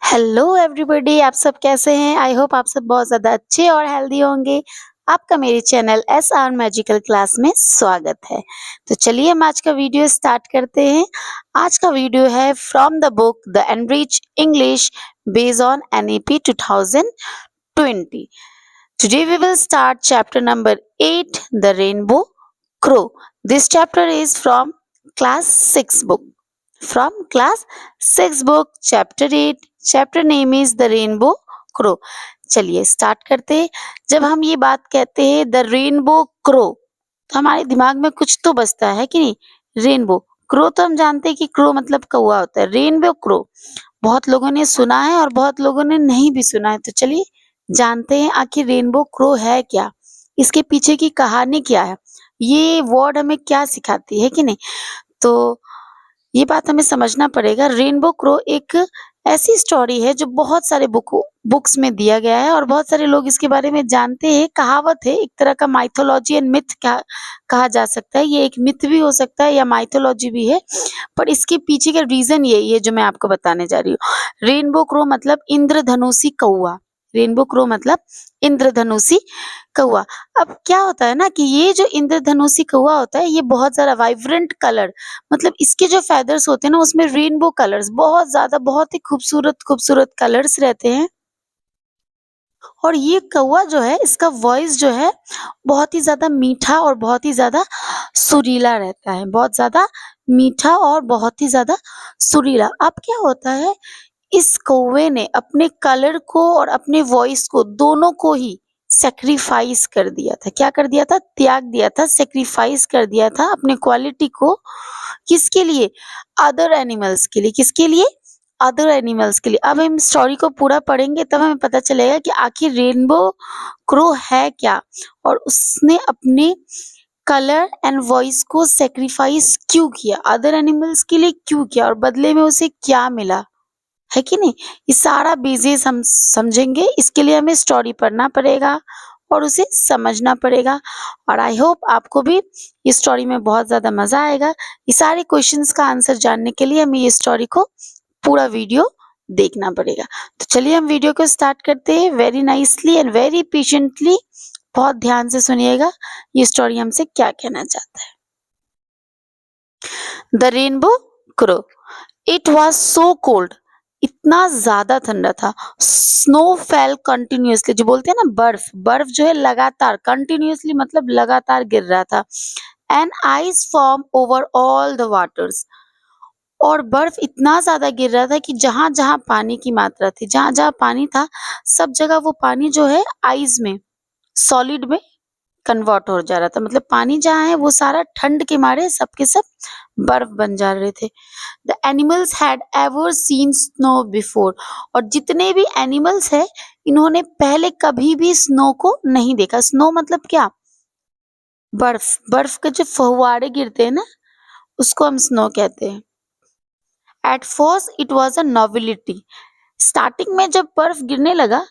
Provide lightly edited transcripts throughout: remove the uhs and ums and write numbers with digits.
Hello everybody, आप सब कैसे हैं? आई होप आप सब बहुत ज़्यादा अच्छे और हेल्दी होंगे। आपका मेरे चैनल एसआर मैजिकल क्लास में स्वागत है। तो चलिए हम आज का वीडियो स्टार्ट करते हैं। आज का वीडियो है from the book the enrich English based on NEP 2020। Today we will start chapter number 8, The Rainbow Crow. This chapter is from class 6 book. From class 6 book, chapter 8. Chapter name is The Rainbow Crow. चलिए start करते हैं। जब हम ये बात कहते हैं the rainbow crow, तो हमारे दिमाग में कुछ तो बजता है कि नहीं? रेनबो क्रो तो हम जानते हैं कि क्रो मतलब कौवा होता है। रेनबो क्रो बहुत लोगों ने सुना है और बहुत लोगों ने नहीं भी सुना है। तो चलिए जानते हैं आखिर रेनबो क्रो है क्या, इसके पीछे की कहानी क्या है, ये वर्ड हमें क्या सिखाती है कि नहीं। तो ये बात हमें समझना पड़ेगा। रेनबो क्रो एक ऐसी स्टोरी है जो बहुत सारे बुक्स में दिया गया है और बहुत सारे लोग इसके बारे में जानते हैं। कहावत है, एक तरह का माइथोलॉजी एंड मिथ कहा जा सकता है। ये एक मिथ भी हो सकता है या माइथोलॉजी भी है, पर इसके पीछे का रीजन यही है जो मैं आपको बताने जा रही हूँ। रेनबो क्रो मतलब इंद्रधनुषी कौवा। रेनबो क्रो मतलब इंद्रधनुषी कौवा। अब क्या होता है ना कि ये जो इंद्रधनुषी कौवा होता है, ये बहुत ज़्यादा वाइब्रेंट कलर, मतलब इसके जो फेदर्स होते हैं ना उसमें रेनबो कलर्स बहुत ज़्यादा, बहुत ही खूबसूरत कलर्स रहते हैं। और ये कौवा जो है, इसका वॉइस जो है बहुत ही ज़्यादा मीठा और बहुत ही ज़्यादा सुरीला रहता है। बहुत ज़्यादा मीठा और बहुत ही ज़्यादा सुरीला। अब क्या होता है, इस कौवे ने अपने कलर को और अपने वॉइस को दोनों को ही सैक्रिफाइस कर दिया था। क्या कर दिया था? त्याग दिया था, सैक्रिफाइस कर दिया था अपने क्वालिटी को। किसके लिए? अदर एनिमल्स के लिए। किसके लिए? अदर एनिमल्स के लिए। अब हम स्टोरी को पूरा पढ़ेंगे तब हमें पता चलेगा कि आखिर रेनबो क्रो है क्या और उसने अपने कलर एंड वॉइस को सैक्रिफाइस क्यों किया, अदर एनिमल्स के लिए क्यों किया और बदले में उसे क्या मिला, है कि नहीं? ये सारा बेसिस हम समझेंगे। इसके लिए हमें स्टोरी पढ़ना पड़ेगा और उसे समझना पड़ेगा। और आई होप आपको भी इस स्टोरी में बहुत ज़्यादा मज़ा आएगा। ये सारे क्वेश्चंस का आंसर जानने के लिए हमें ये स्टोरी को पूरा वीडियो देखना पड़ेगा। तो चलिए हम वीडियो को स्टार्ट करते हैं। Very nicely and very patiently बहुत ध्यान से सुनिएगा ये स्टोरी हमसे क्या कहना चाहता है। The rainbow crow. It was so cold. इतना ज्यादा ठंडा था। स्नो फेल कंटिन्यूअसली, जो बोलते हैं ना बर्फ, बर्फ जो है लगातार, कंटिन्यूअसली मतलब लगातार गिर रहा था। And ice form over all the waters. और बर्फ इतना ज्यादा गिर रहा था कि जहां जहां पानी की मात्रा थी, जहां जहां पानी था, सब जगह वो पानी जो है आइस में, सॉलिड में कन्वर्ट हो जा रहा था। मतलब पानी जहाँ है वो सारा ठंड के मारे सब के सब बर्फ बन जा रहे थे। The animals had ever seen snow before. और जितने भी एनिमल्स है, इन्होंने पहले कभी भी स्नो को नहीं देखा। स्नो मतलब क्या? बर्फ। बर्फ के जो फव्वारे गिरते हैं ना, उसको हम स्नो कहते हैं। At first it was a novelty. Starting में जब बर्फ गिरने लगा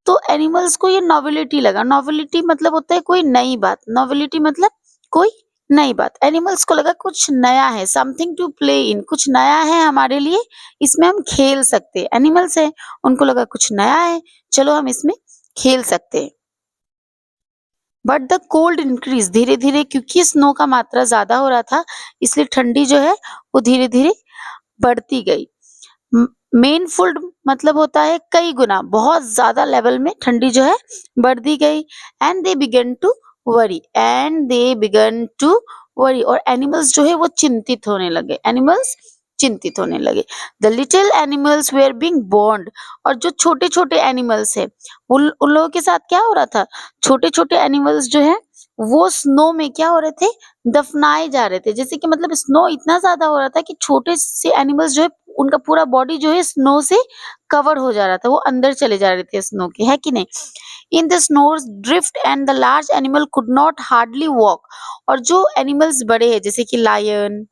तो एनिमल्स को ये नॉवेलिटी लगा। नॉवेलिटी मतलब होता है कोई नई बात। नॉवेलिटी मतलब कोई नई बात। एनिमल्स को लगा कुछ नया है, समथिंग टू प्ले इन, कुछ नया है हमारे लिए, इसमें हम खेल सकते हैं। एनिमल्स है, उनको लगा कुछ नया है, चलो हम इसमें खेल सकते हैं। बट द कोल्ड इंक्रीज, धीरे धीरे क्योंकि स्नो का मात्रा ज्यादा हो रहा था, इसलिए ठंडी जो है वो धीरे धीरे बढ़ती गई। मेन फुल्ड मतलब होता है कई गुना, बहुत ज्यादा लेवल में ठंडी जो है बढ़ती गई। And they began to worry, and they began to worry. और एनिमल्स जो है वो चिंतित होने लगे। एनिमल्स चिंतित होने लगे। The little animals were being born. और जो छोटे छोटे एनिमल्स है, उन लोगों के साथ क्या हो रहा था? छोटे छोटे एनिमल्स जो है वो स्नो में क्या हो रहे थे? दफनाए जा रहे थे। जैसे कि मतलब स्नो इतना ज्यादा हो रहा था कि छोटे से एनिमल्स जो है उनका पूरा बॉडी जो है स्नो से कवर हो जा रहा था, वो अंदर चले जा रहे थे स्नो के, है कि नहीं? In the snows drift and the large animal could not hardly walk. और जो एनिमल्स बड़े हैं जैसे कि लायन,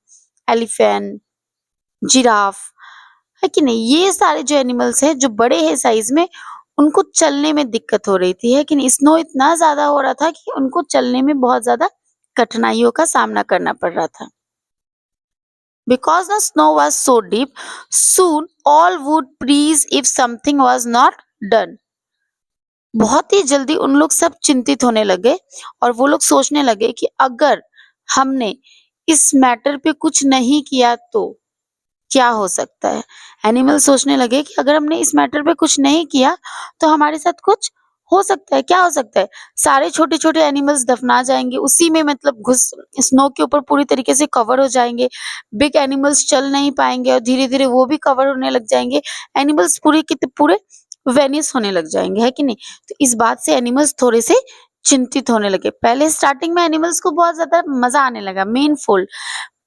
एलिफेंट, जिराफ, है कि नहीं, ये सारे जो एनिमल्स हैं जो बड़े हैं साइज में, उनको चलने में दिक्कत हो रही थी, है कि नहीं? स्नो इतना ज्यादा हो रहा था कि उनको चलने में बहुत ज्यादा कठिनाइयों का सामना करना पड़ रहा था। Because the snow was so deep, soon all would freeze if something was not done. बहुत ही जल्दी उन लोग सब चिंतित होने लगे और वो लोग सोचने लगे कि अगर हमने इस मैटर पे कुछ नहीं किया तो क्या हो सकता है? एनिमल सोचने लगे कि अगर हमने इस मैटर पे कुछ नहीं किया तो हमारे साथ कुछ हो सकता है, क्या हो सकता है? सारे छोटे-छोटे एनिमल्स दफना जाएँगे, उसी में मतलब घुस स्नो के ऊपर पूरी तरीके से कवर हो जाएँगे। बिग एनिमल्स चल नहीं पाएँगे और धीरे-धीरे वो भी कवर होने लग जाएँगे। एनिमल्स पूरे के पूरे वेनिश होने लग जाएँगे, है कि नहीं? तो इस बात से एनिमल्स थोड़े से चिंतित होने लगे। पहले स्टार्टिंग में एनिमल्स को बहुत ज़्यादा मज़ा आने लगा, मीनफुल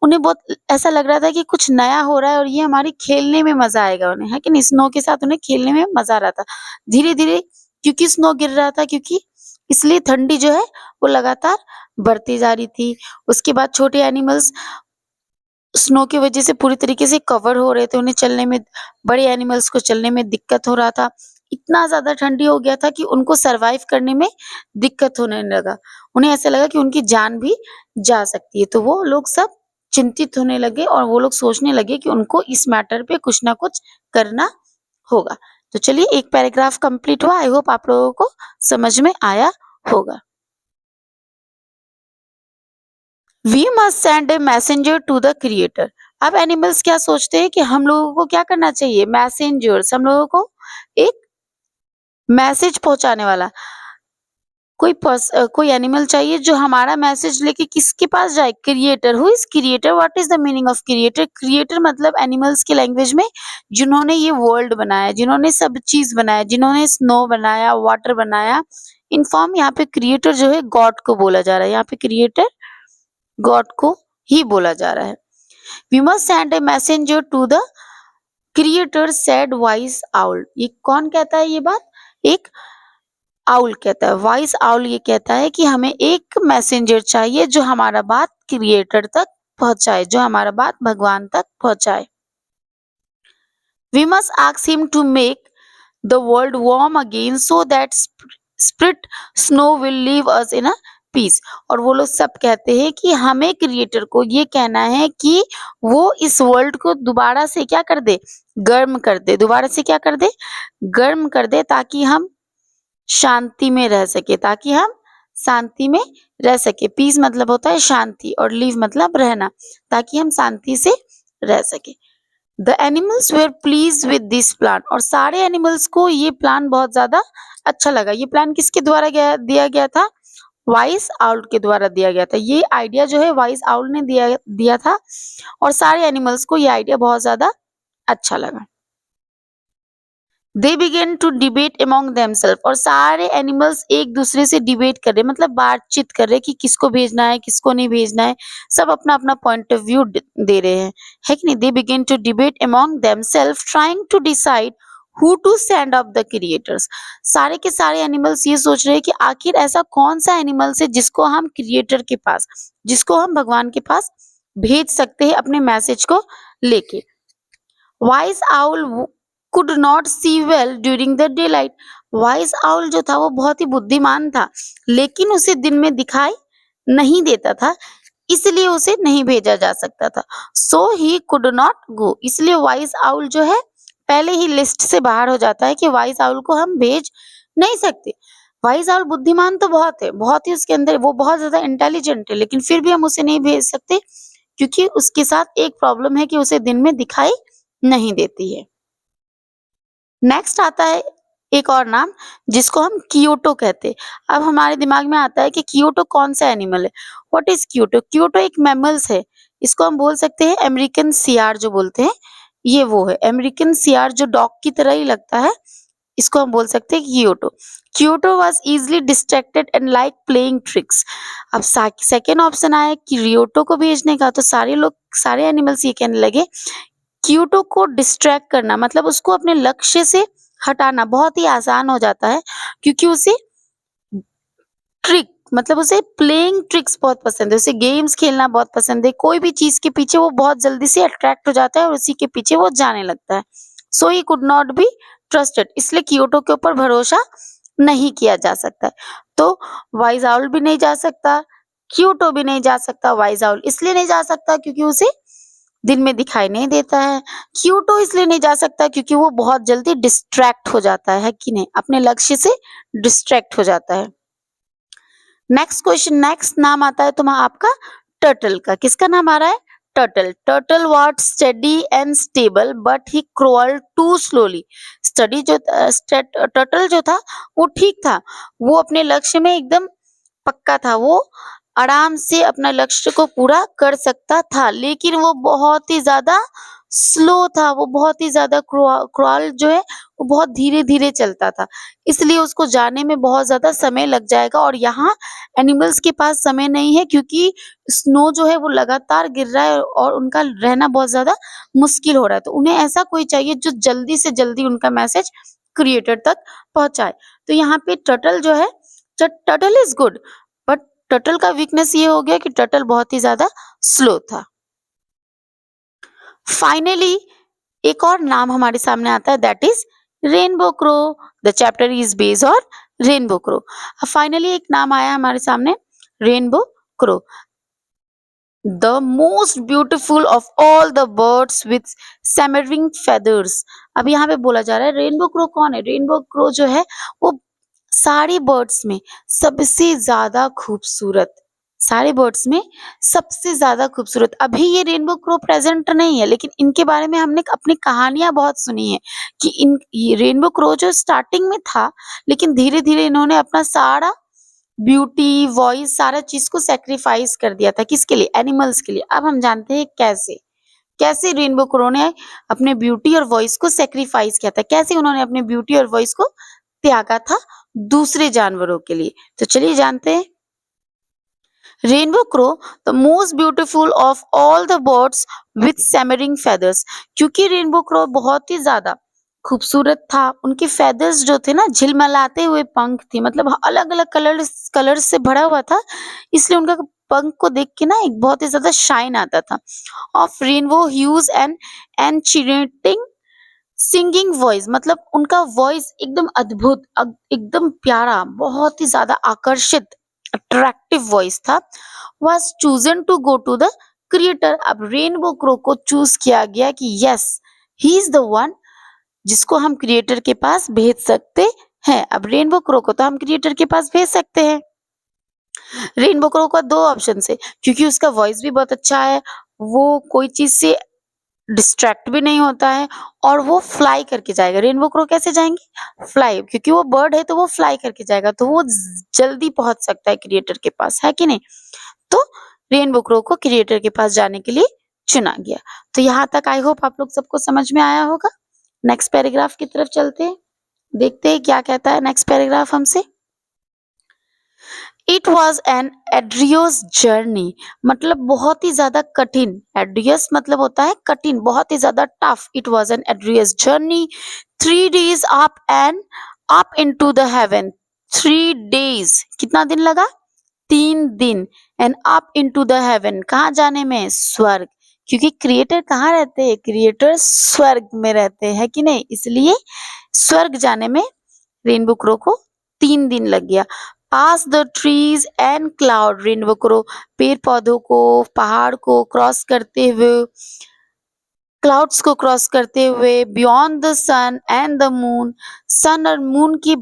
उन्हें बहुत ऐसा लग रहा था कि कुछ नया हो रहा है और ये हमारी खेलने में मज़ा आएगा उन्हें, है कि नहीं? स्नो के साथ उन्हें खेलने में मज़ा आ रहा था। धीरे-धीरे क्योंकि स्नो गिर रहा था क्योंकि इसलिए ठंडी जो है वो लगातार बढ़ती जा रही थी। उसके बाद छोटे एनिमल्स स्नो की वज़ह से पूरी तरीके से कवर हो रहे थे, उन्हें चलने में बड़े एनिमल्स को चलने में दिक्कत हो रहा था। इतना ज़्यादा ठंडी हो गया था कि उनको सर्वाइव करने में दिक्कत होने लगा। उन्हें ऐसा लगा कि उनकी जान भी जा सकती है, तो वो लोग सब चिंतित होने लगे और वो लोग सोचने लगे कि उनको इस मैटर पे कुछ ना कुछ करना होगा। तो चलिए एक पैराग्राफ कंप्लीट हुआ। आई होप आप लोगों को समझ में आया होगा। We must send a messenger to the creator. अब एनिमल्स क्या सोचते हैं कि हम लोगों को क्या करना चाहिए? मैसेंजर्स, हम लोगों को एक मैसेज पहुंचाने वाला कोई एनिमल चाहिए जो हमारा मैसेज लेके किसके पास जाए? Creator. Who is creator? What is the meaning of creator? Creator मतलब एनिमल्स की लैंग्वेज में जिन्होंने ये वर्ल्ड बनाया, जिन्होंने सब चीज बनाया, जिन्होंने स्नो बनाया, वाटर बनाया। इनफॉर्म यहाँ पे क्रिएटर जो है गॉड को बोला जा रहा है। यहाँ पे क्रिएटर गॉड को ही बोला जा रहा है। We must send a messenger to the creator said wise owl. ये कौन कहता है ये बात? एक आउल कहता है। वाइस आउल ये कहता है कि हमें एक मैसेंजर चाहिए जो हमारा बात क्रिएटर तक पहुंचाए, जो हमारा बात भगवान तक पहुंचाए। We must ask him to make the world warm again so that spirit snow will leave us in a peace. और वो लोग सब कहते हैं कि हमें क्रिएटर को ये कहना है कि वो इस वर्ल्ड को दोबारा से क्या कर दे? गर्म कर दे। दोबारा से क्या कर दे? गर्म कर दे ताकि हम शांति में रह सके, ताकि हम शांति में रह सके। पीस मतलब होता है शांति और लीव मतलब रहना, ताकि हम शांति से रह सके। The animals were please with this plan. और सारे एनिमल्स को ये प्लान बहुत ज्यादा अच्छा लगा। ये प्लान किसके द्वारा दिया गया था? वाइस आउल के द्वारा दिया गया था। ये आइडिया जो है वाइस आउल ने दिया था और सारे एनिमल्स को ये आइडिया बहुत ज्यादा अच्छा लगा। They began to debate among themself. और सारे एनिमल्स एक दूसरे से डिबेट कर रहे, मतलब बातचीत कर रहे कि किसको भेजना है, किसको नहीं भेजना है। सब अपना अपना पॉइंट ऑफ व्यू दे रहे हैं, है कि नहीं? They began to debate among themself trying to decide who to send off the creators. सारे के सारे एनिमल्स ये सोच रहे हैं कि आखिर ऐसा कौन सा एनिमल्स है जिसको हम क्रिएटर के पास, जिसको हम भगवान के पास भेज सकते हैं अपने मैसेज को लेके। Wise owl could not see well during the daylight. Wise owl जो था वो बहुत ही बुद्धिमान था, लेकिन उसे दिन में दिखाई नहीं देता था, इसलिए उसे नहीं भेजा जा सकता था। सो ही कुड नॉट गो। इसलिए वाइस आउल जो है पहले ही लिस्ट से बाहर हो जाता है कि वाइस आउल को हम भेज नहीं सकते। वाइस आउल बुद्धिमान तो बहुत है, बहुत ही उसके अंदर, वो बहुत ज्यादा इंटेलिजेंट है, लेकिन फिर भी हम उसे नहीं भेज सकते क्योंकि उसके साथ एक प्रॉब्लम है कि उसे दिन में दिखाई नहीं देती है। नेक्स्ट आता है एक और नाम जिसको हम कियोटो कहते हैं। अब हमारे दिमाग में आता है कि कियोटो कौन सा एनिमल है? What is coyote? कियोटो एक मैमल्स है। इसको हम बोल सकते हैं अमेरिकन सियार जो बोलते हैं, ये वो है। अमेरिकन सियार जो डॉग की तरह ही लगता है, इसको हम बोल सकते हैं coyote. Coyote was easily distracted and like playing tricks. अब सेकेंड ऑप्शन आया कियोटो को भेजने का, तो सारे एनिमल्स ये कहने लगे क्यूटो को डिस्ट्रैक्ट करना, मतलब उसको अपने लक्ष्य से हटाना बहुत ही आसान हो जाता है, क्योंकि उसे ट्रिक मतलब उसे प्लेइंग ट्रिक्स बहुत पसंद है, उसे गेम्स खेलना बहुत पसंद है। कोई भी चीज के पीछे वो बहुत जल्दी से अट्रैक्ट हो जाता है और उसी के पीछे वो जाने लगता है। So he could not be trusted. इसलिए कियोटो के ऊपर भरोसा नहीं किया जा सकता। तो वाइज आउल भी नहीं जा सकता, क्यूटो भी नहीं जा सकता। वाइज आउल इसलिए नहीं जा सकता क्योंकि उसे दिन में दिखाई नहीं देता है। क्यूटो इसलिए नहीं जा सकता क्योंकि वो बहुत जल्दी डिस्ट्रैक्ट हो जाता है कि नहीं, अपने लक्ष्य से डिस्ट्रैक्ट हो जाता है। नेक्स्ट क्वेश्चन, नेक्स्ट नाम आता है तुम्हारा आपका टर्टल का। किसका नाम आ रहा है? Turtle. Turtle was steady and stable but he crawled too slowly. Steady जो टर्टल जो था वो ठीक था, वो अपने लक्ष्य में एकदम पक्का था, वो आराम से अपना लक्ष्य को पूरा कर सकता था, लेकिन वो बहुत ही ज्यादा स्लो था, वो बहुत ही ज्यादा क्रॉल जो है वो बहुत धीरे धीरे चलता था, इसलिए उसको जाने में बहुत ज्यादा समय लग जाएगा। और यहाँ एनिमल्स के पास समय नहीं है क्योंकि स्नो जो है वो लगातार गिर रहा है और उनका रहना बहुत ज्यादा मुश्किल हो रहा है, तो उन्हें ऐसा कोई चाहिए जो जल्दी से जल्दी उनका मैसेज क्रिएटर तक पहुंचाए। तो यहाँ पे टर्टल जो है, turtle is good, but turtle का वीकनेस ये हो गया कि टर्टल बहुत ही ज्यादा स्लो था। फाइनली एक और नाम हमारे सामने आता है, that is rainbow crow. The chapter is based on rainbow crow. Finally एक नाम आया हमारे सामने, rainbow crow. The most beautiful of all the birds with shimmering feathers. अब यहाँ पे बोला जा रहा है रेनबो क्रो कौन है? रेनबो क्रो जो है वो सारे बर्ड्स में सबसे ज्यादा खूबसूरत, सारे बर्ड्स में सबसे ज्यादा खूबसूरत। अभी ये रेनबो क्रो प्रेजेंट नहीं है, लेकिन इनके बारे में हमने अपनी कहानियां बहुत सुनी है कि इन ये रेनबो क्रो जो स्टार्टिंग में था, लेकिन धीरे धीरे इन्होंने अपना सारा ब्यूटी, वॉइस, सारा चीज को सेक्रीफाइस कर दिया था। किसके लिए? एनिमल्स के लिए। अब हम जानते हैं कैसे, कैसे रेनबो क्रो ने अपने ब्यूटी और वॉइस को सेक्रीफाइस किया था, कैसे उन्होंने अपने ब्यूटी और वॉइस को त्यागा था दूसरे जानवरों के लिए। तो चलिए जानते हैं। Rainbow crow the most beautiful of all the birds with shimmering feathers. क्योंकि रेनबो क्रो बहुत ही ज्यादा खूबसूरत था, उनके फेदर्स जो थे ना झिलमिलाते हुए पंख थे, मतलब अलग अलग कलर से भरा हुआ था, इसलिए उनका पंख को देख के ना एक बहुत ही ज्यादा शाइन आता था। Of rainbow hues and enchanting singing voice, मतलब उनका वॉइस एकदम अद्भुत, एकदम प्यारा, बहुत ही ज्यादा आकर्षित, अट्रैक्टिव वॉइस था। was chosen to go to the creator. अब रेनबो क्रो को चूज किया गया कि yes he is the one जिसको हम क्रिएटर के पास भेज सकते हैं। अब रेनबो क्रो को तो हम क्रिएटर के पास भेज सकते हैं। रेनबो क्रो का दो ऑप्शन है, क्योंकि उसका वॉइस भी बहुत अच्छा है, वो कोई चीज से डिस्ट्रैक्ट भी नहीं होता है, और वो फ्लाई करके जाएगा। रेनबो क्रो कैसे जाएंगे? फ्लाई, क्योंकि वो बर्ड है तो वो फ्लाई करके जाएगा, तो वो जल्दी पहुंच सकता है क्रिएटर के पास, है कि नहीं? तो रेनबो क्रो को क्रिएटर के पास जाने के लिए चुना गया। तो यहाँ तक आई होप आप लोग सबको समझ में आया होगा। नेक्स्ट पैराग्राफ की तरफ चलते हैं, देखते हैं क्या कहता है नेक्स्ट पैराग्राफ हमसे। इट वॉज एन एड्रियस जर्नी, मतलब बहुत ही ज्यादा कठिन। एड्रियस मतलब होता है कठिन, बहुत ही ज्यादा tough. It was an एड्रियस journey 3 days up and up into the haven. 3 days, कितना दिन लगा? 3 दिन। And up into the haven, कहाँ जाने में? स्वर्ग। क्योंकि क्रिएटर कहाँ रहते हैं? क्रिएटर स्वर्ग में रहते हैं, कि नहीं? इसलिए स्वर्ग जाने में रेनबो क्रो को 3 दिन लग गया। Past the trees and cloud, rainbow crow पेड़ पौधों को, पहाड़ को क्रॉस करते हुए, क्लाउड्स को क्रॉस करते हुए, beyond the sun and the moon, sun और मून की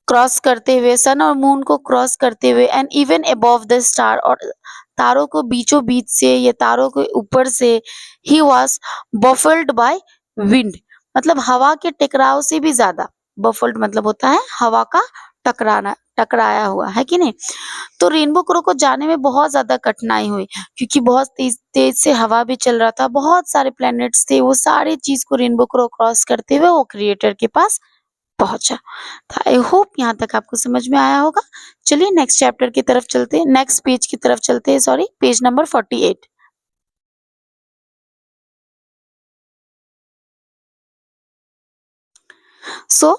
क्रॉस करते हुए, सन और मून को क्रॉस करते हुए, and even above the star, और तारों को बीचों बीच से, ये तारों के ऊपर से। ही वॉज बफल्ड बाय विंड, मतलब हवा के टकराव से भी ज्यादा। बफल्ड मतलब होता है हवा का टकराना, टकराया हुआ, है कि नहीं? तो रेनबो क्रो को जाने में बहुत ज्यादा कठिनाई हुई, क्योंकि बहुत तेज तेज से हवा भी चल रहा था, बहुत सारे प्लैनेट्स थे, वो सारे चीज को रेनबो क्रो क्रॉस करते हुए वो क्रिएटर के पास पहुंचा। तो आई होप यहाँ तक आपको समझ में आया होगा। चलिए नेक्स्ट चैप्टर की तरफ चलते हैं, नेक्स्ट पेज की तरफ चलते हैं, सॉरी पेज नंबर 48। सो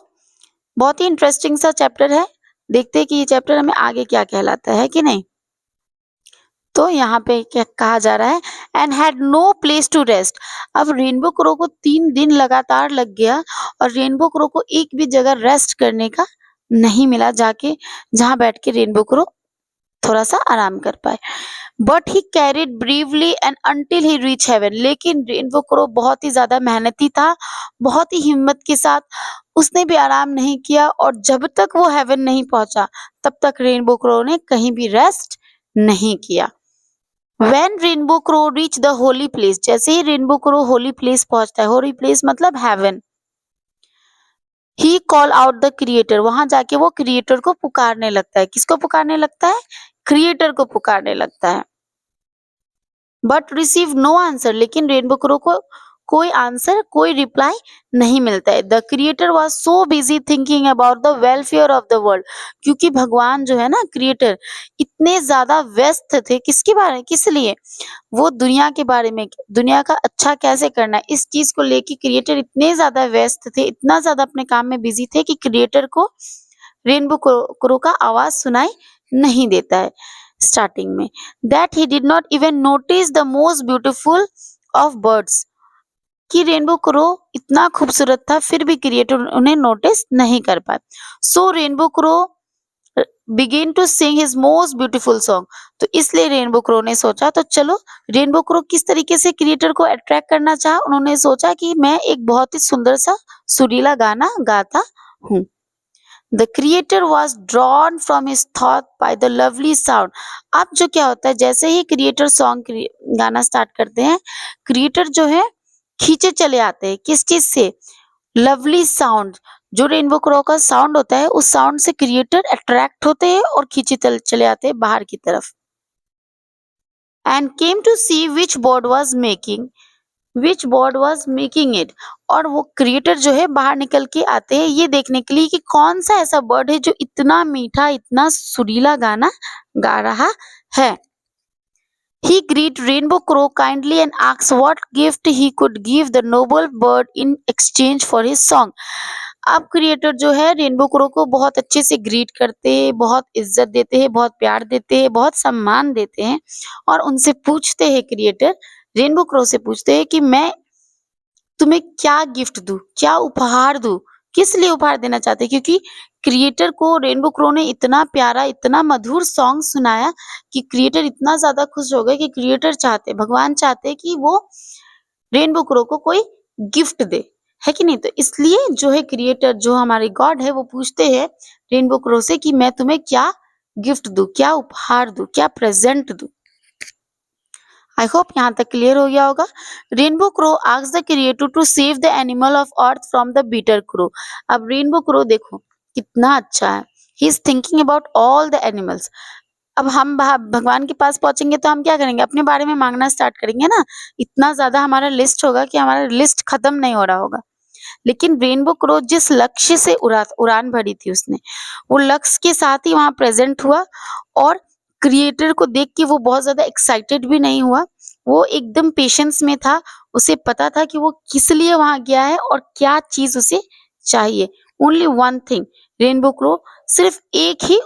बहुत ही इंटरेस्टिंग सा चैप्टर है, देखते हैं कि ये चैप्टर हमें आगे क्या कहलाता है, कि नहीं? तो यहाँ पे क्या कहा जा रहा है? And had no place to rest. अब रेनबो क्रो को 3 दिन लगातार लग गया, और रेनबो क्रो को एक भी जगह रेस्ट करने का नहीं मिला, जाके जहाँ बैठ के रेनबो क्रो थोड़ा सा आराम कर पाए। But he carried bravely and until he reach heaven, लेकिन रेनबो क्रो बहुत ही ज्यादा मेहनती था, बहुत ही हिम्मत के साथ उसने भी आराम नहीं किया, और जब तक वो हेवन नहीं पहुंचा तब तक रेनबो क्रो ने कहीं भी रेस्ट नहीं किया। When rainbow crow reach the holy place, जैसे ही रेनबो क्रो होली प्लेस पहुंचता है, होली प्लेस मतलब heaven, he call out the creator, वहां जाके वो क्रिएटर को पुकारने लगता है। किसको पुकारने लगता है? क्रिएटर को पुकारने लगता है। बट रिसीव नो आंसर, लेकिन रेनबो क्रो को कोई आंसर, कोई रिप्लाई नहीं मिलता है। The creator was so busy thinking about the welfare of the world, क्योंकि भगवान जो है ना, क्रिएटर, इतने ज्यादा व्यस्त थे। किसके बारे, किस लिए? वो दुनिया के बारे में, दुनिया का अच्छा कैसे करना है, इस चीज को लेके क्रिएटर इतने ज्यादा व्यस्त थे, इतना ज्यादा अपने काम में बिजी थे कि क्रिएटर को रेनबो क्रो का आवाज सुनाई नहीं देता है स्टार्टिंग में। That he did not even notice the most beautiful of birds, कि रेनबो क्रो इतना खूबसूरत था फिर भी क्रिएटर उन्हें नोटिस नहीं कर पाए। So rainbow crow begin to sing his most beautiful song, तो इसलिए रेनबो क्रो ने सोचा, तो चलो, रेनबो क्रो किस तरीके से क्रिएटर को अट्रैक्ट करना चाहा, उन्होंने सोचा कि मैं एक बहुत ही सुंदर सा सुरीला गाना गाता हूँ। The creator was drawn from his thought by the lovely sound. अब जो क्या होता है, जैसे ही क्रिएटर सॉन्ग गाना स्टार्ट करते हैं, क्रिएटर जो है खींचे चले आते हैं। किस चीज से? लवली साउंड, जो रेनबो क्रो का साउंड होता है, उस साउंड से क्रिएटर अट्रैक्ट होते हैं और खींचे चले आते हैं बाहर की तरफ। And came to see which bird was making it, और वो क्रिएटर जो है बाहर निकल के आते हैं ये देखने के लिए कि कौन सा ऐसा बर्ड है जो इतना मीठा, इतना सुरीला गाना गा रहा है। He greeted Rainbow Crow kindly and asked what gift he could give the noble bird in exchange for his song. अब क्रिएटर जो है रेनबो क्रो को बहुत अच्छे से ग्रीट करते हैं, बहुत इज्जत देते हैं, बहुत प्यार देते हैं, बहुत सम्मान देते हैं, और उनसे पूछते हैं, क्रिएटर रेनबो क्रो से पूछते हैं कि मैं तुम्हें क्या गिफ्ट दूं, क्या उपहार दूं। किस लिए उपहार देना चाहते हैं? क्योंकि क्रिएटर को रेनबो क्रो ने इतना प्यारा, इतना मधुर सॉन्ग सुनाया कि क्रिएटर इतना ज्यादा खुश हो गए कि क्रिएटर चाहते, भगवान चाहते कि वो रेनबो क्रो को कोई गिफ्ट दे, है कि नहीं? तो इसलिए जो है क्रिएटर, जो हमारे गॉड है, वो पूछते हैं रेनबो क्रो से कि मैं तुम्हें क्या गिफ्ट दूं, क्या उपहार दूं, क्या प्रेजेंट दूं। आई होप यहाँ तक क्लियर हो गया होगा। Rainbow crow asks the creator to save the animal of earth from the bitter crow. अब रेनबो क्रो देखो कितना अच्छा है, he is thinking about all the animals. अब हम भगवान के पास पहुंचेंगे तो हम क्या करेंगे? अपने बारे में मांगना स्टार्ट करेंगे ना, इतना ज्यादा हमारा लिस्ट होगा कि हमारा लिस्ट खत्म नहीं हो रहा होगा। लेकिन रेनबो क्रो जिस लक्ष्य से उड़ान भरी थी उसने, वो लक्ष्य के साथ ही वहां प्रेजेंट हुआ, और क्रिएटर को देख के वो बहुत ज्यादा एक्साइटेड भी नहीं हुआ, वो एकदम पेशेंस में था। उसे पता था कि वो किस लिए वहां गया है और क्या चीज उसे चाहिए। Only one thing, rainbow crow सिर्फ एक ही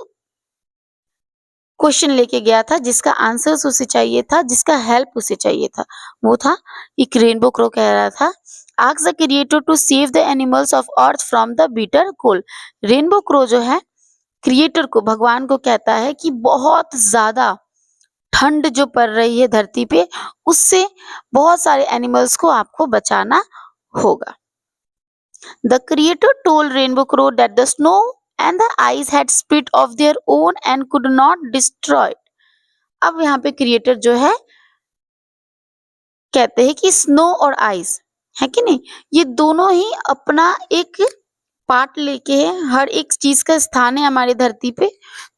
क्वेश्चन लेके गया था जिसका आंसर्स उसे चाहिए था, जिसका हेल्प उसे चाहिए था। वो था, एक रेनबो क्रो कह रहा था, ask the creator to save the animals of earth from the bitter cold. Rainbow crow जो है क्रिएटर को, भगवान को कहता है कि बहुत ज्यादा ठंड जो पड़ रही है धरती पे, उससे बहुत सारे एनिमल्स को आपको बचाना होगा। The creator told rainbow crow that the snow and the ice had split of their own and could not destroy it. अब यहाँ पे क्रिएटर जो है कहते हैं कि स्नो और आइस, है कि नहीं, ये दोनों ही अपना एक पार्ट लेके है, हर एक चीज का स्थान है हमारी धरती पे,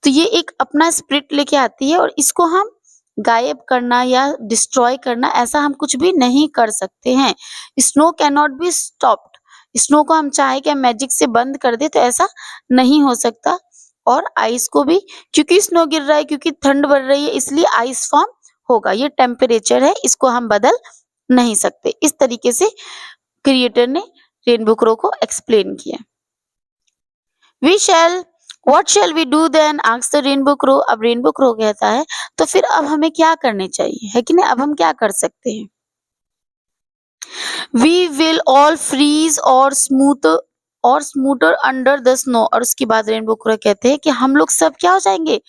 तो ये एक अपना स्प्रिट लेके आती है, और इसको हम गायब करना या डिस्ट्रॉय करना, ऐसा हम कुछ भी नहीं कर सकते हैं। Snow can not be stopped, snow को हम चाहे कि मैजिक से बंद कर दे तो ऐसा नहीं हो सकता। और आइस को भी, क्योंकि स्नो गिर रहा है, क्योंकि ठंड बढ़ रही है, इसलिए आइस फॉर्म होगा। ये टेम्परेचर है, इसको हम बदल नहीं सकते। इस तरीके से क्रिएटर ने रेनबो क्रो को एक्सप्लेन किया। What shall we do then? asked the rainbow crow. अब रेनबो क्रो कहता है, तो फिर अब हमें क्या करने चाहिए, है कि नहीं? अब हम क्या कर सकते हैं? We will all freeze or smoother under the snow. और उसके बाद रेनबो क्रो कहते हैं कि हम लोग सब क्या हो जाएंगे?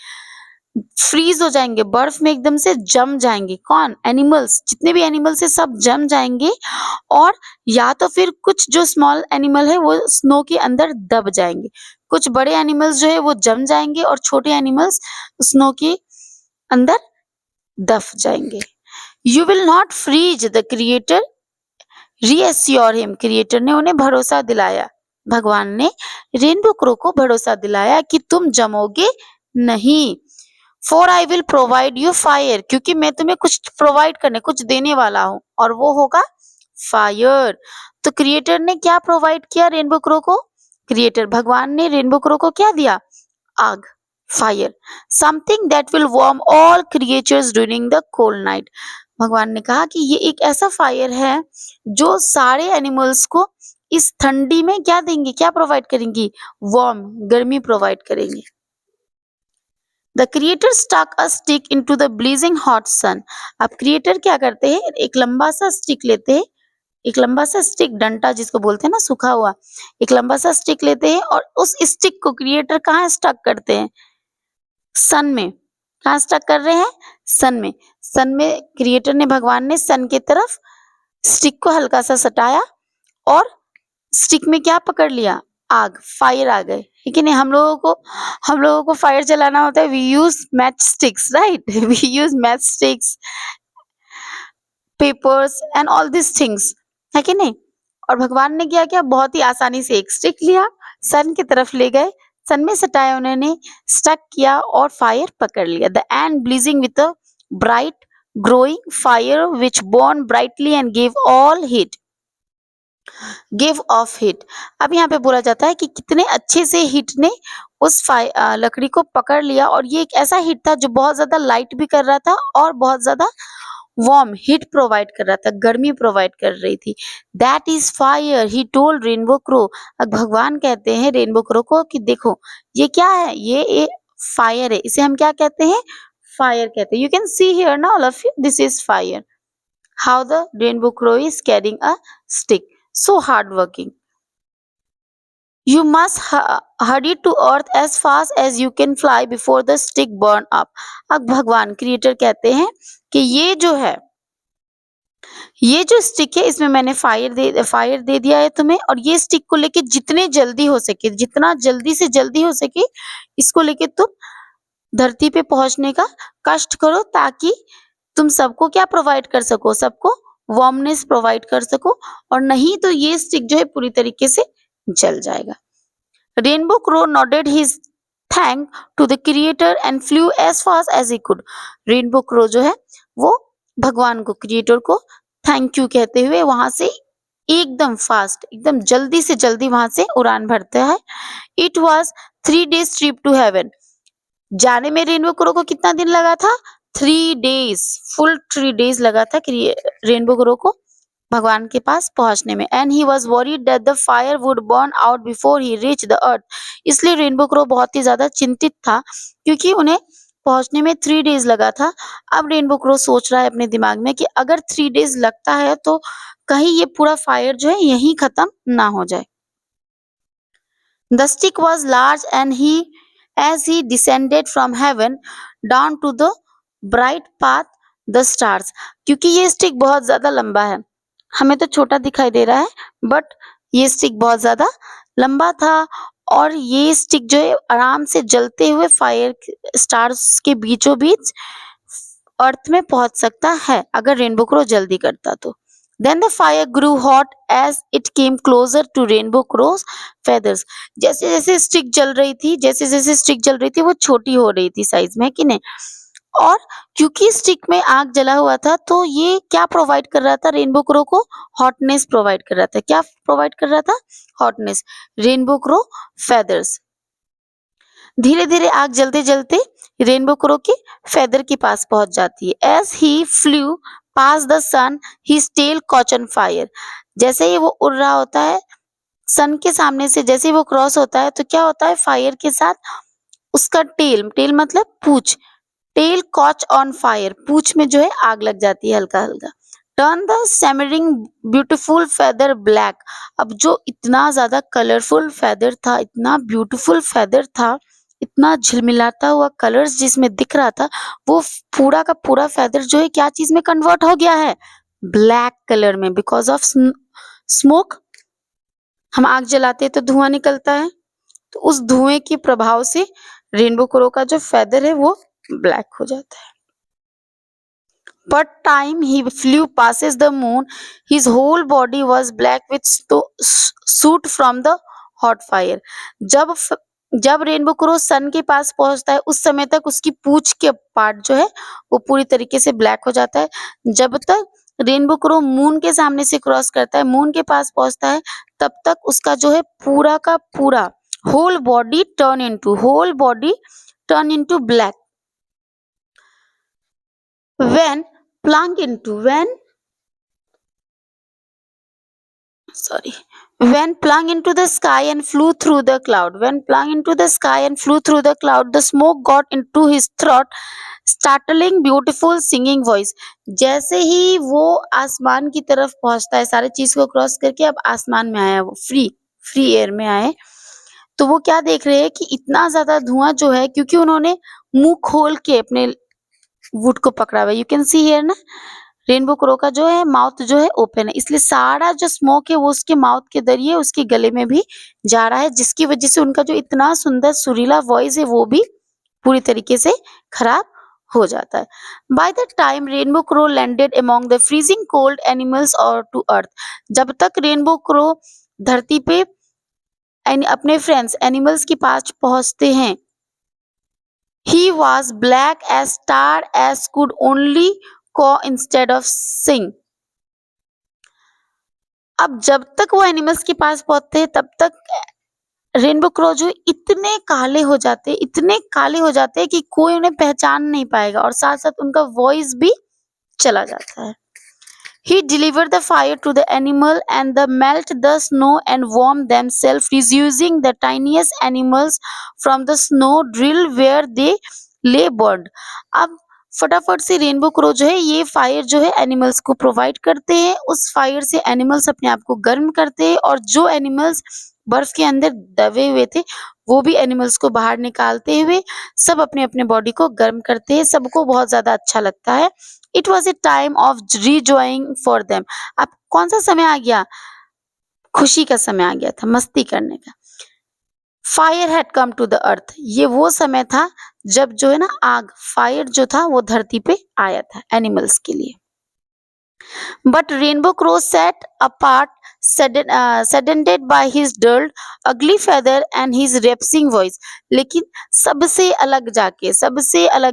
फ्रीज हो जाएंगे, बर्फ में एकदम से जम जाएंगे। कौन? एनिमल्स, जितने भी एनिमल्स है सब जम जाएंगे। और या तो फिर कुछ जो स्मॉल एनिमल है वो स्नो के अंदर दब जाएंगे। कुछ बड़े एनिमल्स जो है वो जम जाएंगे और छोटे एनिमल्स स्नो के अंदर दब जाएंगे। You will not freeze, the creator reassure him, creator ने उन्हें भरोसा दिलाया, भगवान ने रेनबो क्रो को भरोसा दिलाया कि तुम जमोगे नहीं। For I will provide you fire, क्योंकि मैं तुम्हें कुछ प्रोवाइड करने, कुछ देने वाला हूं, और वो होगा फायर। तो क्रिएटर ने क्या प्रोवाइड किया रेनबो क्रो को? क्रिएटर भगवान ने रेनबो क्रो को क्या दिया? आग, fire, something that will warm all creatures during the cold night. भगवान ने कहा कि ये एक ऐसा फायर है जो सारे एनिमल्स को इस ठंडी में क्या देंगे, क्या प्रोवाइड करेंगी? वार्म, गर्मी प्रोवाइड करेंगे। The creator stuck a stick into the blazing hot sun. अब क्रिएटर क्या करते हैं, एक लंबा सा स्टिक लेते हैं, एक लंबा सा स्टिक, डंटा जिसको बोलते हैं ना, सूखा हुआ, एक लंबा सा स्टिक लेते हैं और उस स्टिक को क्रिएटर कहाँ स्टक करते हैं? सन में। कहाँ स्टक कर रहे हैं? सन में। सन में क्रिएटर ने, भगवान ने सन की तरफ स्टिक को हल्का सा सटाया और स्टिक में क्या पकड़ लिया? आग, फायर आ गए। ठीक है नहीं? हम लोगों को फायर जलाना होता है, we use matchsticks, right? We use matchsticks, papers and all this things, है कि नहीं? और भगवान ने क्या किया, बहुत ही आसानी से एक स्टिक लिया, सन की तरफ ले गए, सन में सटाया उन्होंने, स्टक किया और फायर पकड़ लिया। The end blazing with a bright glowing fire which burn brightly and give off heat. अब यहाँ पे बोला जाता है कि कितने अच्छे से हीट ने उस लकड़ी को पकड़ लिया, और ये एक ऐसा हीट था जो बहुत ज्यादा लाइट भी कर रहा था और बहुत ज्यादा वार्म हीट प्रोवाइड कर रहा था, गर्मी प्रोवाइड कर रही थी। That is fire, he told rainbow crow. अब भगवान कहते हैं रेनबो क्रो को कि देखो ये क्या है, ये एक फायर है, इसे हम क्या कहते हैं? फायर कहते हैं। यू कैन सी हियर ना all of you, this is fire. How the rainbow crow is carrying a stick, so hardworking. You must hurry to earth as fast as you can fly before the stick burn up. अब भगवान creator कहते हैं कि ये जो है, ये जो स्टिक है इसमें मैंने फायर दे दिया है तुम्हें, और ये स्टिक को लेके जितने जल्दी हो सके, जितना जल्दी से जल्दी हो सके, इसको लेके तुम धरती पे पहुंचने का कष्ट करो, ताकि तुम सबको क्या प्रोवाइड कर सको, सबको वार्मनेस प्रोवाइड कर सको, और नहीं तो ये स्टिक जो है पूरी तरीके से जल जाएगा। Rainbow crow nodded his thank to the creator and flew as fast as he could. Rainbow crow जो है वो भगवान को, क्रिएटर को थैंक यू कहते हुए वहां से एकदम फास्ट, एकदम जल्दी से जल्दी वहां से उड़ान भरता है। It was 3 days trip to heaven. जाने में रेनबो क्रो को कितना दिन लगा था? 3 days, फुल 3 days लगा था रेनबो क्रो को भगवान के पास पहुंचने में। And he was worried that the fire would burn out before he reach the earth. इसलिए रेनबो क्रो बहुत ही ज्यादा चिंतित था, क्योंकि उन्हें पहुंचने में 3 days लगा था। अब रेनबो क्रो सोच रहा है अपने दिमाग में कि अगर 3 days लगता है तो कहीं ये पूरा फायर जो है यहीं खत्म ना हो जाए। The stick was large and as he descended from heaven down to the bright path, the stars. क्योंकि ये स्टिक बहुत ज्यादा लंबा है, हमें तो छोटा दिखाई दे रहा है, बट ये स्टिक बहुत ज्यादा लंबा था, और ये स्टिक जो है आराम से जलते हुए फायर स्टार्स के बीचों बीच अर्थ में पहुंच सकता है अगर रेनबो क्रो जल्दी करता तो। Then the fire grew hot as it came closer to Rainbow Crow's feathers. जैसे जैसे स्टिक जल रही थी, जैसे जैसे स्टिक जल रही थी, वो छोटी हो रही थी साइज में, कि नहीं? और क्योंकि स्टिक में आग जला हुआ था, तो ये क्या प्रोवाइड कर रहा था रेनबो क्रो को? हॉटनेस प्रोवाइड कर रहा था। क्या प्रोवाइड कर रहा था? हॉटनेस। Rainbow crow feathers. धीरे धीरे आग जलते जलते रेनबो क्रो के फेदर के पास पहुंच जाती है। As he flew past the sun his tail caught on fire. जैसे ही वो उड़ रहा होता है सन के सामने से, जैसे ही वो क्रॉस होता है तो क्या होता है, फायर के साथ उसका टेल मतलब पूंछ, टेल कॉच ऑन फायर, पूंछ में जो है आग लग जाती है हल्का हल्का। Turn the shimmering beautiful feather black. अब जो इतना ज्यादा कलरफुल फेदर था, इतना ब्यूटीफुल फेदर था, इतना झिलमिलाता हुआ कलर्स जिसमें दिख रहा था, वो पूरा का पूरा फेदर जो है क्या चीज में कन्वर्ट हो गया है, ब्लैक कलर में, बिकॉज ऑफ स्मोक। हम आग जलाते हैं तो धुआं निकलता है, तो उस धुएं के प्रभाव से रेनबो क्रो का जो फेदर है वो ब्लैक हो जाता है। But time he flew passes the moon, his whole body was black with soot from the hot fire. जब जब रेनबो क्रो सन के पास पहुंचता है उस समय तक उसकी पूंछ के पार्ट जो है वो पूरी तरीके से ब्लैक हो जाता है। जब तक रेनबो क्रो मून के सामने से क्रॉस करता है, मून के पास पहुंचता है, तब तक उसका जो है पूरा का पूरा whole body turn into black. When plunged into when plunged into the sky and flew through the cloud, the smoke got into his throat, startling beautiful singing voice. जैसे ही वो आसमान की तरफ पहुंचता है, सारे चीज को क्रॉस करके अब आसमान में आया, वो फ्री एयर में आए, तो वो क्या देख रहे हैं कि इतना ज्यादा धुआं जो है, क्योंकि उन्होंने मुंह खोल के अपने वुड को पकड़ा हुआ है। यू कैन सी हियर ना, रेनबो क्रो का जो है माउथ जो है ओपन है, इसलिए सारा जो स्मोक है वो उसके माउथ के जरिए उसके गले में भी जा रहा है, जिसकी वजह से उनका जो इतना सुंदर सुरीला वॉइस है वो भी पूरी तरीके से खराब हो जाता है। By the time rainbow crow landed among the freezing cold animals और टू अर्थ, जब तक रेनबो क्रो धरती पे अपने फ्रेंड्स एनिमल्स के पास पहुंचते हैं, he was black as tar as could only caw instead of sing. अब जब तक वो एनिमल्स के पास पहुंचते हैं तब तक रेनबो क्रो जो इतने काले हो जाते हैं कि कोई उन्हें पहचान नहीं पाएगा, और साथ साथ उनका वॉइस भी चला जाता है। He delivered the fire to the animal and the melt the snow and warm themselves, reducing the tiniest animals from the snow drill where they lay burned. अब फटाफट से रेनबो क्रो जो है ये फायर जो है एनिमल्स को provide करते हैं, उस फायर से एनिमल्स अपने आप को गर्म करते हैं, और जो एनिमल्स बर्फ के अंदर दबे हुए थे वो भी एनिमल्स को बाहर निकालते हुए सब अपने अपने बॉडी को गर्म करते हैं। सबको बहुत ज्यादा अच्छा लगता है। It was a time of rejoicing for them. अब कौन सा समय आ गया, खुशी का समय आ गया था, मस्ती करने का। Fire had come to the earth, ये वो समय था जब जो है ना आग, फायर जो था वो धरती पे आया था एनिमल्स के लिए। But rainbow crow set apart, saddened by his dull ugly feather and his rasping voice. लेकिन सबसे अलग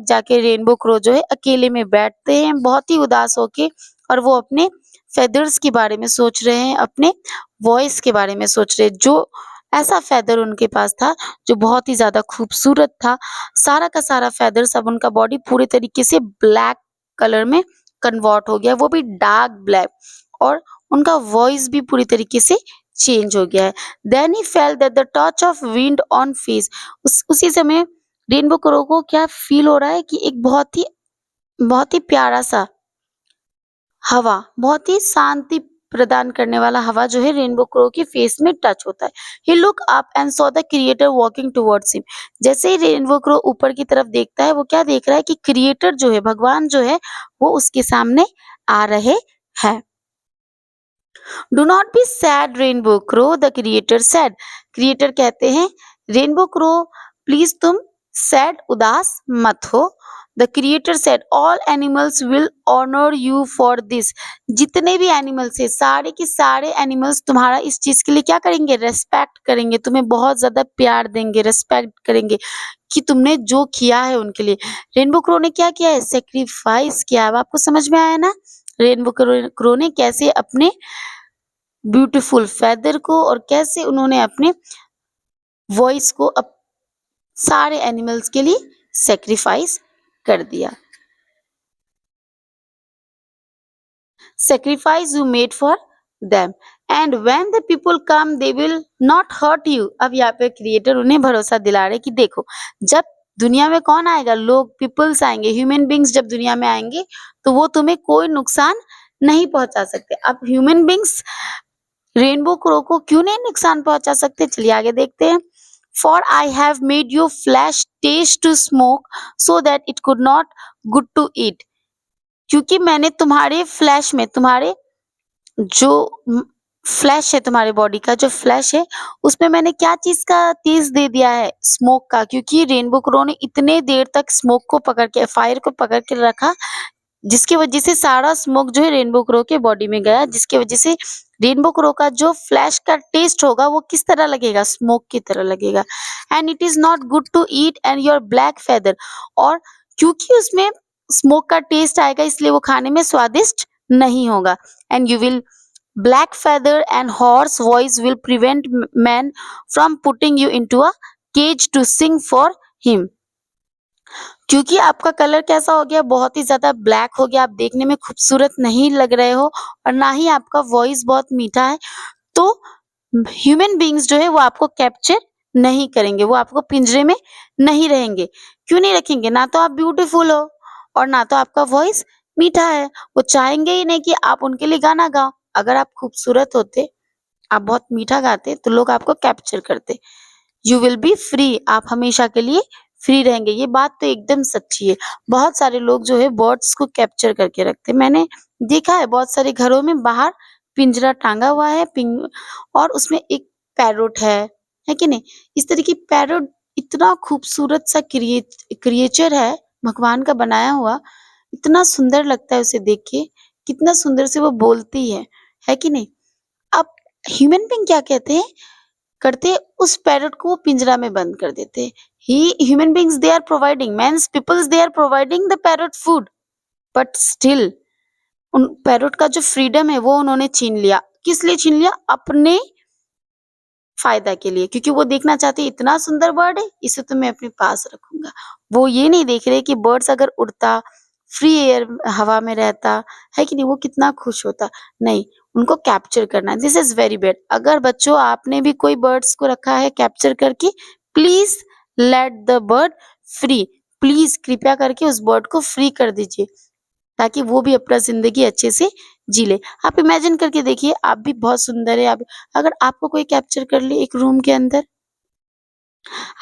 जाके रेनबो क्रो जो है अकेले में बैठते हैं बहुत ही उदास होके, और वो अपने फेदर्स के बारे में सोच रहे हैं, अपने वॉइस के बारे में सोच रहे हैं। जो ऐसा फेदर उनके पास था जो बहुत ही ज्यादा खूबसूरत था, सारा का सारा फेदर, सब उनका बॉडी पूरे तरीके से ब्लैक कलर में कन्वर्ट हो गया, वो भी डार्क ब्लैक, और उनका वॉइस भी पूरी तरीके से चेंज हो गया है। Then he felt that the touch of wind on face, उसी समय रेनबो क्रो को क्या फील हो रहा है कि एक बहुत ही प्यारा सा हवा, बहुत ही शांति प्रदान करने वाला हवा जो है रेनबो क्रो के फेस में टच होता है। He look up and saw the creator walking towards him. जैसे ही रेनबो क्रो ऊपर की तरफ देखता है, वो क्या देख रहा है कि क्रिएटर जो है, भगवान जो है, वो उसके सामने आ रहे हैं। Do not be sad rainbow crow, the creator said. Creator कहते हैं रेनबो क्रो प्लीज तुम सैड, उदास मत हो। The creator said all animals will honour you for this. जितने भी एनिमल्स है, सारे के सारे एनिमल्स तुम्हारा इस चीज के लिए क्या करेंगे, रेस्पेक्ट करेंगे, तुम्हें बहुत ज्यादा प्यार देंगे, रेस्पेक्ट करेंगे कि तुमने जो किया है उनके लिए। रेनबो क्रो ने क्या किया है, सेक्रीफाइस किया है। आपको समझ में आया ना रेनबो क्रो ने कैसे अपने ब्यूटीफुल फेदर को और कैसे उन्होंने अपने वॉइस को सारे एनिमल्स के लिए सेक्रीफाइस कर दिया। Sacrifice you made for them and when the people come they will not hurt you। अब यहाँ पे क्रिएटर उन्हें भरोसा दिला रहे कि देखो, जब दुनिया में कौन आएगा, लोग, पीपल्स आएंगे, ह्यूमन बींग्स जब दुनिया में आएंगे तो वो तुम्हें कोई नुकसान नहीं पहुंचा सकते। अब ह्यूमन बींग्स रेनबो क्रो को क्यों नहीं नुकसान पहुंचा सकते, चलिए आगे देखते हैं। For I have made your flesh taste to smoke, so that it could not good to eat. क्योंकि मैंने तुम्हारे फ्लैश में, तुम्हारे जो फ्लैश है, तुम्हारे बॉडी का जो फ्लैश है, उसमें मैंने क्या चीज का टेस्ट दे दिया है, स्मोक का। क्योंकि रेनबो क्रो ने इतने देर तक स्मोक को पकड़ के, फायर को पकड़ के रखा, जिसकी वजह से सारा स्मोक जो है रेनबो क्रो के बॉडी में गया, जिसकी वजह से रेनबो क्रो का जो फ्लैश का टेस्ट होगा वो किस तरह लगेगा, स्मोक की तरह लगेगा। And it is not good to eat and your black feather, और क्योंकि उसमें स्मोक का टेस्ट आएगा इसलिए वो खाने में स्वादिष्ट नहीं होगा। And you will black feather and hoarse voice will prevent man from putting you into a cage to sing for him। क्योंकि आपका कलर कैसा हो गया, बहुत ही ज्यादा ब्लैक हो गया, आप देखने में खूबसूरत नहीं लग रहे हो और ना ही आपका वॉइस बहुत मीठा है, तो ह्यूमन बींग्स जो है वो आपको कैप्चर नहीं करेंगे, वो आपको पिंजरे में नहीं रहेंगे। क्यों नहीं रखेंगे? ना तो आप ब्यूटीफुल हो और ना तो आपका वॉइस मीठा है। वो चाहेंगे ही नहीं कि आप उनके लिए गाना गाओ। अगर आप खूबसूरत होते, आप बहुत मीठा गाते, तो लोग आपको कैप्चर करते। यू विल बी फ्री, आप हमेशा के लिए फ्री रहेंगे। ये बात तो एकदम सच्ची है। बहुत सारे लोग जो है बर्ड्स को कैप्चर करके रखते। मैंने देखा है बहुत सारे घरों में बाहर पिंजरा टांगा हुआ है, और उसमें एक पैरोट है कि नहीं? इस तरह की पैरोट इतना खूबसूरत सा क्रिएचर है, भगवान का बनाया हुआ, इतना सुंदर लगता है उसे देख के, कितना सुंदर से वो बोलती है कि नहीं? अब ह्यूमन बीइंग क्या कहते हैं, करते, उस पैरट को वो पिंजरा में बंद कर देते। He human beings they are providing, mens peoples they are providing the parrot food, but still उन पैरट का जो फ्रीडम है वो उन्होंने छीन लिया। किस लिए छीन लिया? अपने फायदा के लिए, क्योंकि वो देखना चाहते हैं इतना सुंदर बर्ड है, इसे तो मैं अपने पास रखूंगा। वो ये नहीं देख रहे कि बर्ड्स अगर उड़ता, फ्री एयर हवा में रहता है कि नहीं, वो कितना खुश होता। नहीं, उनको कैप्चर करना, दिस इज वेरी बैड। अगर बच्चों आपने भी कोई बर्ड्स को रखा है कैप्चर करके, please let the bird free, please कृपया करके उस बर्ड को फ्री कर दीजिए, ताकि वो भी अपना जिंदगी अच्छे से जी ले। आप इमेजिन करके देखिए, आप भी बहुत सुंदर है, आप, अगर आपको कोई कैप्चर कर ले एक रूम के अंदर,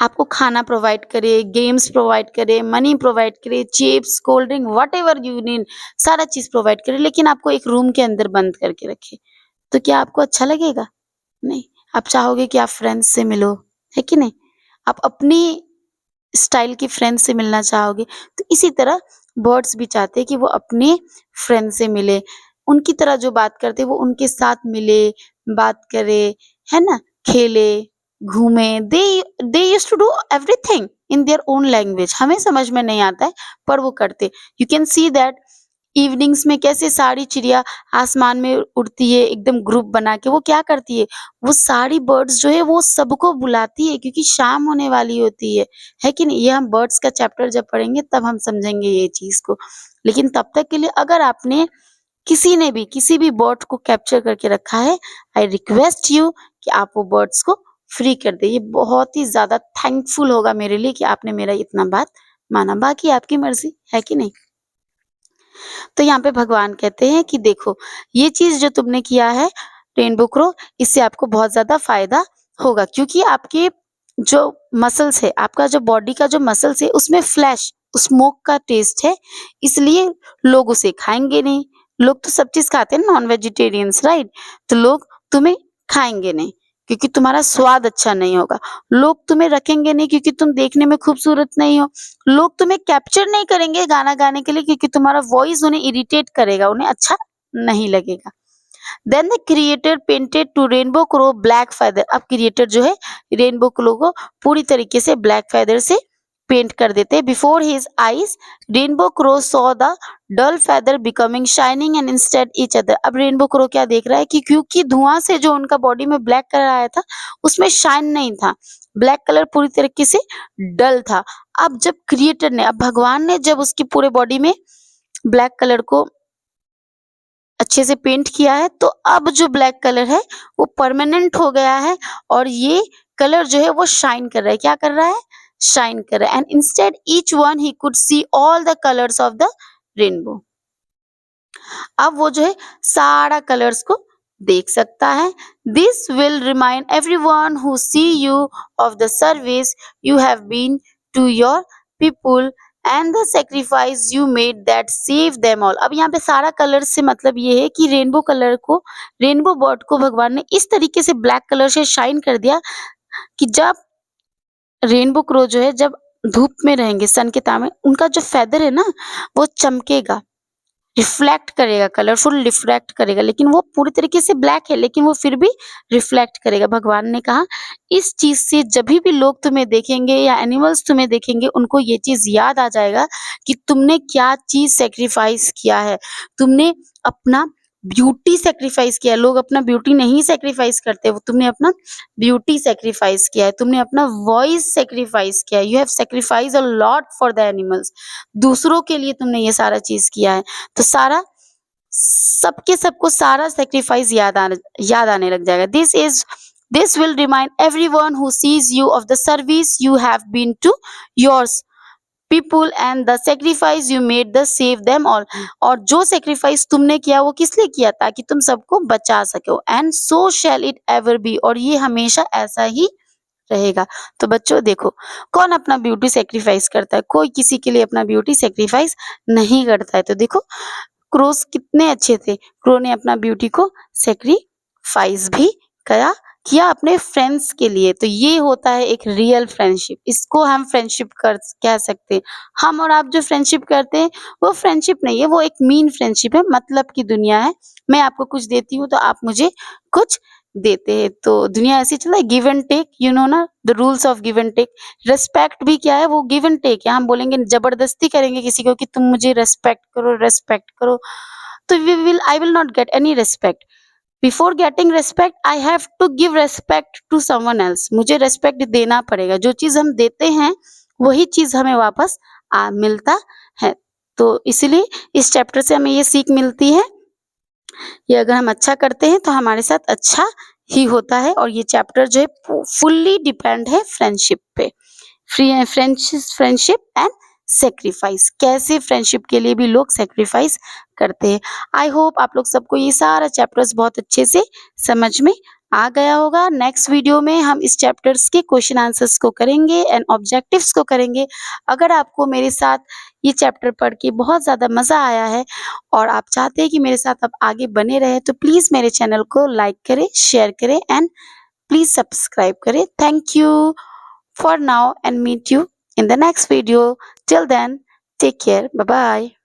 आपको खाना प्रोवाइड करे, गेम्स प्रोवाइड करे, मनी प्रोवाइड करे, chips, cold drink, whatever you need, सारा चीज प्रोवाइड करे, लेकिन आपको एक रूम के अंदर बंद करके रखे, तो क्या आपको अच्छा लगेगा? नहीं। आप चाहोगे कि आप फ्रेंड्स से मिलो, है कि नहीं? आप अपनी स्टाइल की फ्रेंड से मिलना चाहोगे। तो इसी तरह बर्ड्स भी चाहते हैं कि वो अपने फ्रेंड से मिले, उनकी तरह जो बात करते हैं वो उनके साथ मिले, बात करे, है ना? खेले, घूमे। They used to do everything in their own language. हमें समझ में नहीं आता है, पर वो करते। You can see that evenings में कैसे सारी चिड़िया आसमान में उड़ती है, एकदम ग्रुप बना के। वो क्या करती है, वो सारी बर्ड्स जो है वो सबको बुलाती है, क्योंकि शाम होने वाली होती है कि नहीं? ये हम बर्ड्स का चैप्टर जब पढ़ेंगे तब हम समझेंगे ये चीज को। लेकिन तब तक के लिए अगर आपने, किसी ने भी किसी भी बर्ड को कैप्चर करके रखा है, आई रिक्वेस्ट यू कि आप वो बर्ड्स को फ्री कर दे। ये बहुत ही ज्यादा थैंकफुल होगा मेरे लिए कि आपने मेरा इतना बात माना। बाकी आपकी मर्जी, है कि नहीं? तो यहाँ पे भगवान कहते हैं कि देखो, ये चीज जो तुमने किया है रेनबो क्रो, इससे आपको बहुत ज्यादा फायदा होगा, क्योंकि आपके जो मसल्स है, आपका जो बॉडी का जो मसल्स है, उसमें फ्लैश, स्मोक का टेस्ट है, इसलिए लोग उसे खाएंगे नहीं। लोग तो सब चीज खाते हैं, नॉन वेजिटेरियंस, राइट? तो लोग तुम्हें खाएंगे नहीं, क्योंकि तुम्हारा स्वाद अच्छा नहीं होगा। लोग तुम्हें रखेंगे नहीं, क्योंकि तुम देखने में खूबसूरत नहीं हो। लोग तुम्हें कैप्चर नहीं करेंगे गाना गाने के लिए, क्योंकि तुम्हारा वॉइस उन्हें इरिटेट करेगा, उन्हें अच्छा नहीं लगेगा। Then the creator painted to rainbow crow black feather. अब क्रिएटर जो है रेनबो क्रो को पूरी तरीके से ब्लैक फेदर से पेंट कर देते हैं। Before his eyes rainbow crow saw the dull feather becoming shining and instead each other. अब रेनबो क्रो क्या देख रहा है कि क्योंकि धुआं से जो उनका बॉडी में ब्लैक कलर आया था, उसमें शाइन नहीं था, ब्लैक कलर पूरी तरीके से डल था। अब जब क्रिएटर ने, अब भगवान ने जब उसकी पूरे बॉडी में ब्लैक कलर को अच्छे से पेंट किया है, तो अब जो ब्लैक कलर है वो परमानेंट हो गया है, और ये कलर जो है वो शाइन कर रहा है। क्या कर रहा है? शाइन कर रहा है। And instead each one he could see all the colours of the rainbow. अब वो जो है सारा कलर्स को देख सकता है। This will remind everyone who see you of the service you have been to your people and the sacrifice you made that save them all. अब यहाँ पे सारा कलर से मतलब ये है कि रेनबो कलर को, रेनबो बर्ड को भगवान ने इस तरीके से ब्लैक कलर से शाइन कर दिया कि जब रेनबो क्रो जो है जब धूप में रहेंगे सन के ताप में, उनका जो फेदर है ना वो चमकेगा, रिफ्लेक्ट करेगा, कलरफुल रिफ्लेक्ट करेगा, लेकिन वो पूरी तरीके से ब्लैक है लेकिन वो फिर भी रिफ्लेक्ट करेगा। भगवान ने कहा इस चीज से जब भी लोग तुम्हें देखेंगे या एनिमल्स तुम्हें देखेंगे उनको ये चीज याद आ जाएगा कि तुमने क्या चीज सेक्रीफाइस किया है। तुमने अपना ब्यूटी सेक्रीफाइस किया है। लोग अपना ब्यूटी नहीं सेक्रीफाइस करते, वो तुमने अपना ब्यूटी सेक्रीफाइस किया है, तुमने अपना वॉइस सेक्रीफाइस किया है। You have sacrifice a lot for the animals. दूसरों के लिए तुमने ये सारा चीज किया है। तो सारा सबके सबको सारा सेक्रीफाइस याद आने लग जाएगा। This will remind everyone who sees you of the service you have been to yours people and the sacrifice you made the save them all. और जो सेक्रीफाइस तुमने किया वो किस लिए किया, ताकि तुम सबको बचा सको। And so shall it ever be, और ये हमेशा ऐसा ही रहेगा। तो बच्चों देखो, कौन अपना ब्यूटी सेक्रीफाइस करता है? कोई किसी के लिए अपना ब्यूटी सेक्रीफाइस नहीं करता है। तो देखो क्रोस कितने अच्छे थे, क्रो ने अपना ब्यूटी को सेक्रीफाइस भी किया अपने फ्रेंड्स के लिए। तो ये होता है एक रियल फ्रेंडशिप, इसको हम फ्रेंडशिप कर कह सकते हैं। हम और आप जो फ्रेंडशिप करते हैं वो फ्रेंडशिप नहीं है, वो एक मीन फ्रेंडशिप है, मतलब की दुनिया है। मैं आपको कुछ देती हूँ तो आप मुझे कुछ देते हैं, तो दुनिया ऐसी चल रहा है, give and take, you know ना the rules of give and take. Respect भी क्या है, वो गिव एंड टेक है। हम बोलेंगे जबरदस्ती करेंगे किसी को कि तुम मुझे रेस्पेक्ट करो, तो I will not get any respect. Before getting respect I have to give respect to someone else. मुझे रिस्पेक्ट देना पड़ेगा, जो चीज हम देते हैं वही चीज हमें वापस मिलता है। तो इसलिए इस चैप्टर से हमें ये सीख मिलती है, ये अगर हम अच्छा करते हैं तो हमारे साथ अच्छा ही होता है। और ये चैप्टर जो है फुल्ली डिपेंड है फ्रेंडशिप पे। फ्रेंडशिप एंड सेक्रीफाइस, कैसे फ्रेंडशिप के लिए भी लोग सेक्रीफाइस करते हैं। आई होप आप लोग सबको ये सारा चैप्टर्स बहुत अच्छे से समझ में आ गया होगा। नेक्स्ट वीडियो में हम इस चैप्टर्स के क्वेश्चन आंसर्स को करेंगे एंड ऑब्जेक्टिव्स को करेंगे। अगर आपको मेरे साथ ये चैप्टर पढ़ के बहुत ज़्यादा मज़ा आया है और आप चाहते हैं कि मेरे साथ आप आगे बने रहे, तो प्लीज़ मेरे चैनल को लाइक करें, शेयर करें एंड प्लीज़ सब्सक्राइब करें। Thank you for now and meet you in the next video. Till then, take care. Bye bye.